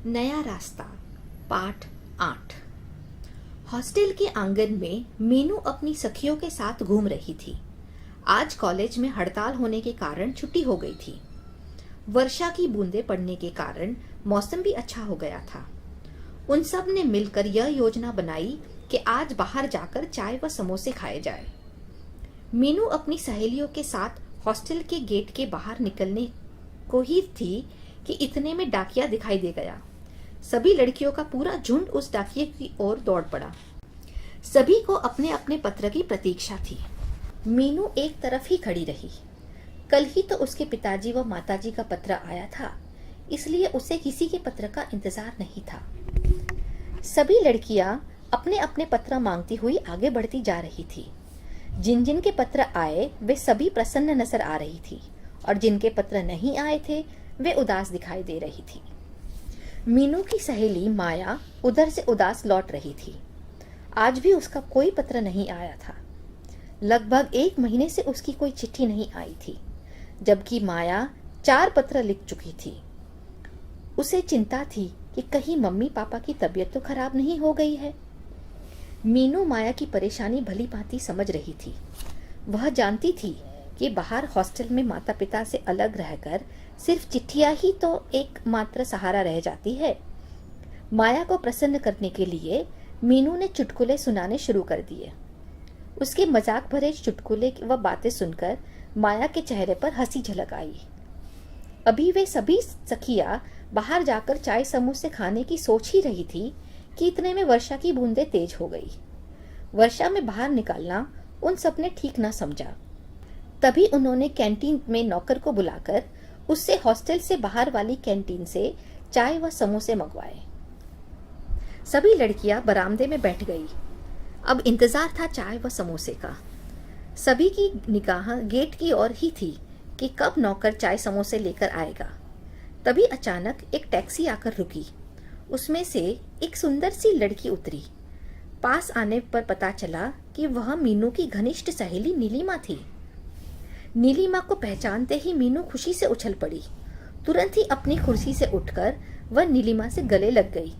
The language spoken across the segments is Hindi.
नया रास्ता पाठ 8। हॉस्टल के आंगन में मीनू अपनी सखियों के साथ घूम रही थी। आज कॉलेज में हड़ताल होने के कारण छुट्टी हो गई थी। वर्षा की बूंदें पड़ने के कारण मौसम भी अच्छा हो गया था। उन सब ने मिलकर यह योजना बनाई कि आज बाहर जाकर चाय व समोसे खाए जाए। मीनू अपनी सहेलियों के साथ हॉस्टल के गेट के बाहर निकलने को ही थी कि इतने में डाकिया दिखाई दे गया। सभी लड़कियों का पूरा झुंड उस डाकिये की ओर दौड़ पड़ा। सभी को अपने अपने पत्र की प्रतीक्षा थी। मीनू एक तरफ ही खड़ी रही। कल ही तो उसके पिताजी व माताजी का पत्र आया था, इसलिए उसे किसी के पत्र का इंतजार नहीं था। सभी लड़कियां अपने अपने पत्र मांगती हुई आगे बढ़ती जा रही थी। जिन जिन के पत्र आए वे सभी प्रसन्न नजर आ रही थी और जिनके पत्र नहीं आए थे वे उदास दिखाई दे रही थी। मीनू की सहेली माया उधर से उदास लौट रही थी। आज भी उसका कोई पत्र नहीं आया था। लगभग 1 महीने से उसकी कोई चिट्ठी नहीं आई थी, जबकि माया 4 पत्र लिख चुकी थी। उसे चिंता थी कि कहीं मम्मी पापा की तबीयत तो खराब नहीं हो गई है। मीनू माया की परेशानी भली भांति समझ रही थी। वह जानती थी कि बाहर हॉस्टल में माता पिता से अलग रहकर सिर्फ चिट्ठियां ही तो एकमात्र सहारा रह जाती है। माया को प्रसन्न करने के लिए मीनू ने चुटकुले सुनाने शुरू कर दिए। उसके मजाक भरे चुटकुले व बातें सुनकर माया के चेहरे पर हंसी झलक आई। अभी वे सभी सखियां बाहर जाकर चाय समोसे खाने की सोच ही रही थी कि इतने में वर्षा की बूंदें तेज हो गई। वर्षा में बाहर निकलना उन सब ने ठीक न समझा। तभी उन्होंने कैंटीन में नौकर को बुलाकर उससे हॉस्टल से बाहर वाली कैंटीन से चाय व समोसे मंगवाए। सभी लड़कियां बरामदे में बैठ गई। अब इंतजार था चाय व समोसे का। सभी की निगाह गेट की ओर ही थी कि कब नौकर चाय समोसे लेकर आएगा। तभी अचानक एक टैक्सी आकर रुकी। उसमें से एक सुंदर सी लड़की उतरी। पास आने पर पता चला कि वह मीनू की घनिष्ठ सहेली नीलिमा थी। नीलिमा को पहचानते ही मीनू खुशी से उछल पड़ी। तुरंत ही अपनी कुर्सी से उठकर वह नीलिमा से गले लग गई।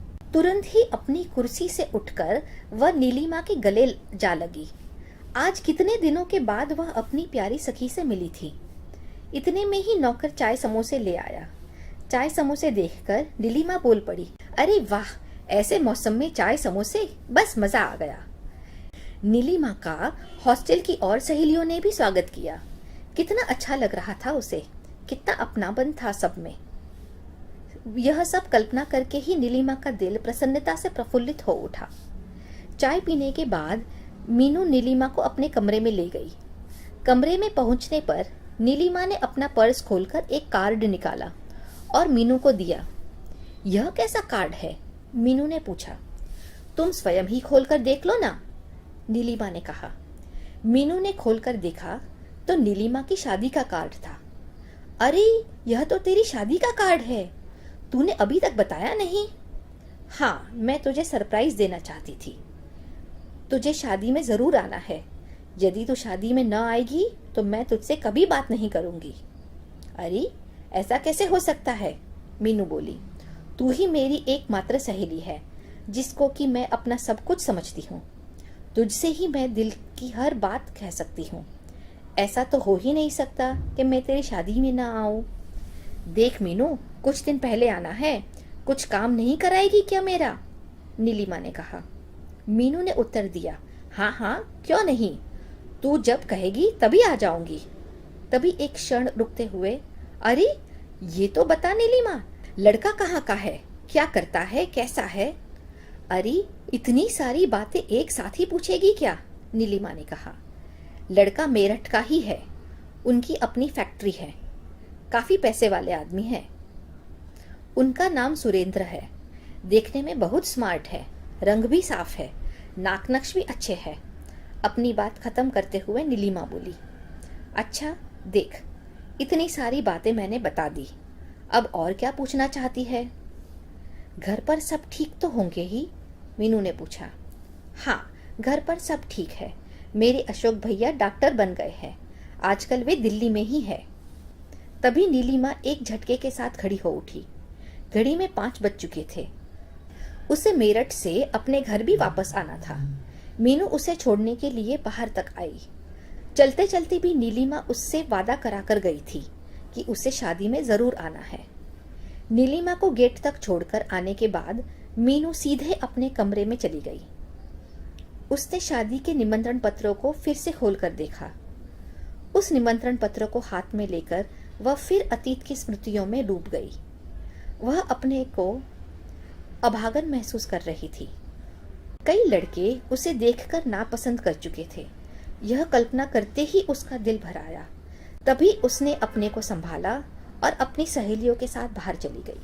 के गले जा लगी। आज कितने दिनों के बाद वह अपनी प्यारी सखी से मिली थी। इतने में ही नौकर चाय समोसे ले आया। चाय समोसे देखकर नीलिमा बोल पड़ी, अरे वाह, ऐसे मौसम में चाय समोसे, बस मजा आ गया। नीलिमा का हॉस्टल की और सहेलियों ने भी स्वागत किया। कितना अच्छा लग रहा था उसे, कितना अपनापन था सब में। यह सब कल्पना करके ही नीलिमा का दिल प्रसन्नता से प्रफुल्लित हो उठा। चाय पीने के बाद मीनू नीलिमा को अपने कमरे में ले गई। कमरे में पहुंचने पर नीलिमा ने अपना पर्स खोलकर एक कार्ड निकाला और मीनू को दिया। यह कैसा कार्ड है? मीनू ने पूछा। तुम स्वयं ही खोलकर देख लो ना, नीलिमा ने कहा। मीनू ने खोलकर देखा तो नीलिमा की शादी का कार्ड था। अरे, यह तो तेरी शादी का कार्ड है, तूने अभी तक बताया नहीं। हाँ, मैं तुझे सरप्राइज देना चाहती थी। तुझे शादी में जरूर आना है। यदि तू शादी में न आएगी तो मैं तुझसे कभी बात नहीं करूंगी। अरे, ऐसा कैसे हो सकता है? मीनू बोली। तू ही मेरी एकमात्र सहेली है, जिसको कि मैं अपना सब कुछ समझती हूँ। तुझसे ही मैं दिल की हर बात कह सकती हूँ। ऐसा तो हो ही नहीं सकता कि मैं तेरी शादी में ना आऊं। देख मीनू, कुछ दिन पहले आना है। कुछ काम नहीं कराएगी क्या मेरा? नीलिमा ने कहा। मीनू ने उत्तर दिया, हाँ हाँ, क्यों नहीं, तू जब कहेगी तभी आ जाऊंगी। तभी एक क्षण रुकते हुए, अरे ये तो बता नीलिमा, लड़का कहाँ का है, क्या करता है, कैसा है? अरे, इतनी सारी बातें एक साथ ही पूछेगी क्या? नीलिमा ने कहा। लड़का मेरठ का ही है। उनकी अपनी फैक्ट्री है। काफी पैसे वाले आदमी हैं। उनका नाम सुरेंद्र है। देखने में बहुत स्मार्ट है, रंग भी साफ है, नाक नक्श भी अच्छे है। अपनी बात खत्म करते हुए नीलिमा बोली, अच्छा देख, इतनी सारी बातें मैंने बता दी, अब और क्या पूछना चाहती है? घर पर सब ठीक तो होंगे ही? मीनू ने पूछा। हाँ, घर पर सब ठीक है। मेरे अशोक भैया डॉक्टर बन गए हैं। आजकल वे दिल्ली में ही है। तभी नीलिमा एक झटके के साथ खड़ी हो उठी। घड़ी में 5 बज चुके थे। उसे मेरठ से अपने घर भी वापस आना था। मीनू उसे छोड़ने के लिए बाहर तक आई। चलते चलते भी नीलिमा उससे वादा कराकर गई थी कि उसे शादी में जरूर आना है। नीलिमा को गेट तक छोड़कर आने के बाद मीनू सीधे अपने कमरे में चली गई। उसने शादी के निमंत्रण पत्रों को फिर से खोलकर देखा। उस निमंत्रण पत्र को हाथ में लेकर वह फिर अतीत की स्मृतियों में डूब गई। वह अपने को अभागन महसूस कर रही थी। कई लड़के उसे देखकर नापसंद कर चुके थे। यह कल्पना करते ही उसका दिल भर आया। तभी उसने अपने को संभाला और अपनी सहेलियों के साथ बाहर चली गई।